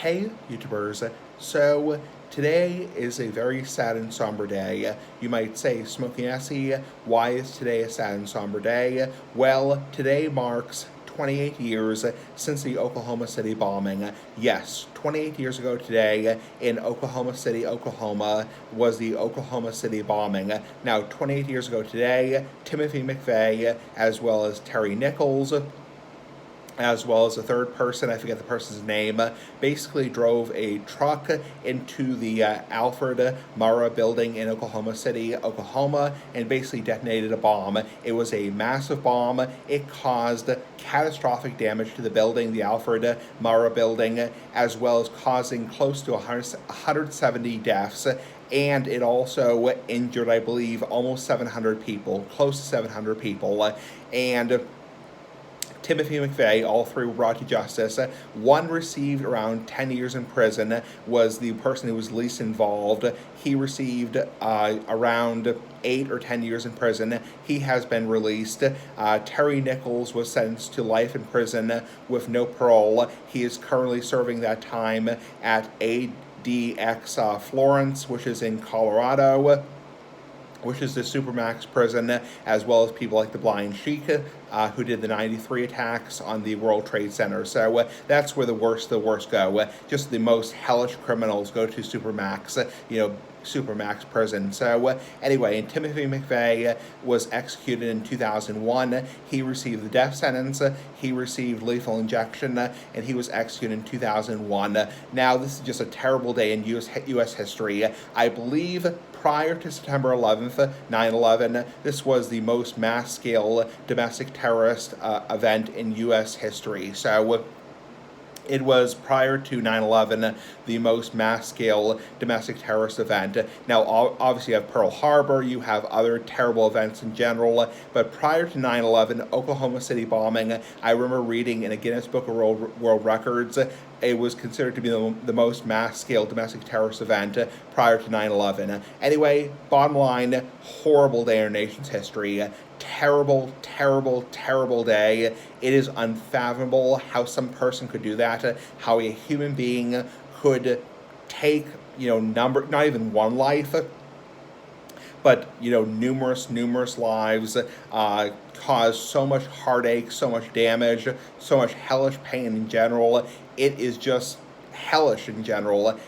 Hey, YouTubers. So, today is a very sad and somber day. You might say, Smoking Essie, why is today a sad and somber day? Well, today marks 28 years since the Oklahoma City bombing. Yes, 28 years ago today in Oklahoma City, Oklahoma, was the Oklahoma City bombing. Now, 28 years ago today, Timothy McVeigh, as well as Terry Nichols, as well as a third person, I forget the person's name, basically drove a truck into the Alfred Murrah building in Oklahoma City, Oklahoma, and basically detonated a bomb. It was a massive bomb. It caused catastrophic damage to the building, the Alfred Murrah building, as well as causing close to 170 deaths. And it also injured, I believe, almost 700 people, close to 700 people. And Timothy McVeigh, all three were brought to justice. One received around 10 years in prison, was the person who was least involved. He received around 8 or 10 years in prison. He has been released. Terry Nichols was sentenced to life in prison with no parole. He is currently serving that time at ADX Florence, which is in Colorado, which is the Supermax prison, as well as people like the Blind Sheik, who did the 93 attacks on the World Trade Center. So that's where the worst go. Just the most hellish criminals go to Supermax, Supermax prison. So anyway, and Timothy McVeigh was executed in 2001. He received the death sentence. He received lethal injection, and he was executed in 2001. Now, this is just a terrible day in U.S. history. I believe prior to September 11th, 9/11, this was the most mass-scale domestic terrorist event in U.S. history. So it was, prior to 9/11, the most mass-scale domestic terrorist event. Now, obviously, you have Pearl Harbor, you have other terrible events in general, but prior to 9/11, Oklahoma City bombing, I remember reading in a Guinness Book of World Records, it was considered to be the most mass-scale domestic terrorist event prior to 9/11. Anyway, bottom line, horrible day in our nation's history. Terrible, terrible, terrible day. It is unfathomable how some person could do that, how a human being could take, not even one life, but, numerous lives, cause so much heartache, so much damage, so much hellish pain in general. It is just hellish in general.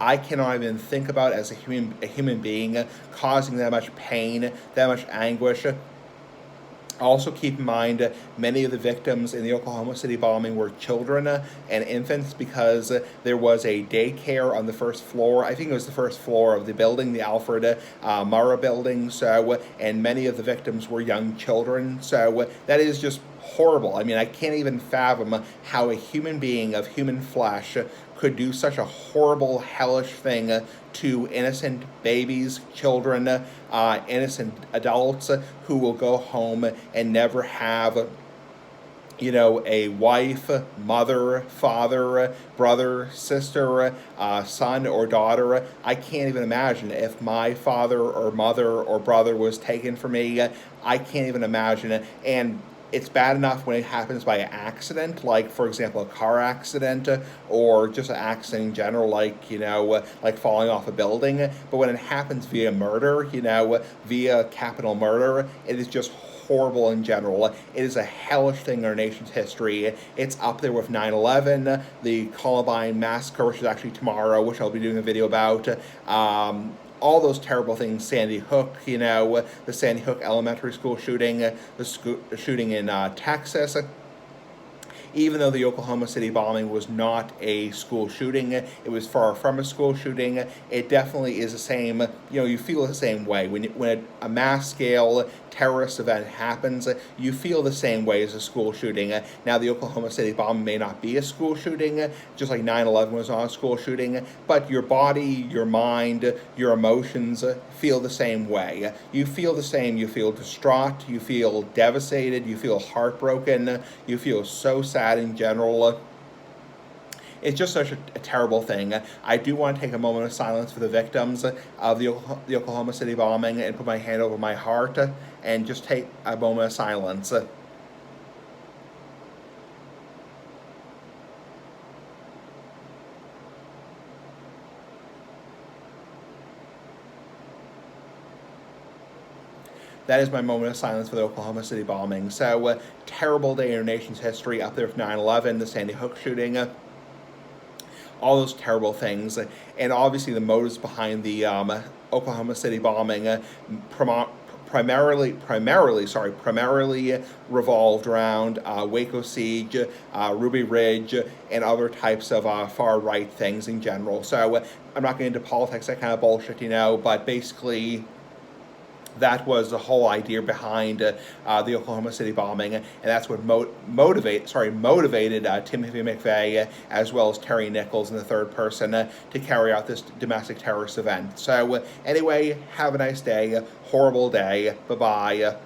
I cannot even think about, as a human being, causing that much pain, that much anguish. Also, keep in mind, many of the victims in the Oklahoma City bombing were children and infants, because there was a daycare on the first floor. I think it was the first floor of the building, the Alfred Murrah building. So, and many of the victims were young children. So that is just horrible. I mean, I can't even fathom how a human being of human flesh could do such a horrible, hellish thing to innocent babies, children, innocent adults who will go home and never have, a wife, mother, father, brother, sister, son, or daughter. I can't even imagine if my father or mother or brother was taken from me. I can't even imagine it. And it's bad enough when it happens by accident, like, for example, a car accident, or just an accident in general, like, like falling off a building. But when it happens via murder, via capital murder, it is just horrible in general. It is a hellish thing in our nation's history. It's up there with 9/11, the Columbine massacre, which is actually tomorrow, which I'll be doing a video about. All those terrible things, Sandy Hook, the Sandy Hook Elementary School shooting, the shooting in Texas. Even though the Oklahoma City bombing was not a school shooting, it was far from a school shooting, it definitely is the same, you feel the same way. When a mass-scale terrorist event happens, you feel the same way as a school shooting. Now, the Oklahoma City bombing may not be a school shooting, just like 9/11 was not a school shooting, but your body, your mind, your emotions feel the same way. You feel the same. You feel distraught, you feel devastated, you feel heartbroken, you feel so sad in general. It's just such a terrible thing. I do want to take a moment of silence for the victims of the Oklahoma City bombing and put my hand over my heart and just take a moment of silence. that is my moment of silence for the Oklahoma City bombing. So, terrible day in our nation's history, up there with 9/11, the Sandy Hook shooting, all those terrible things, and obviously the motives behind the Oklahoma City bombing primarily revolved around Waco siege, Ruby Ridge, and other types of far right things in general. So I'm not getting into politics, that kind of bullshit, but basically that was the whole idea behind the Oklahoma City bombing, and that's what motivated Timothy McVeigh as well as Terry Nichols in the third person to carry out this domestic terrorist event. So anyway, have a nice day, horrible day, bye-bye.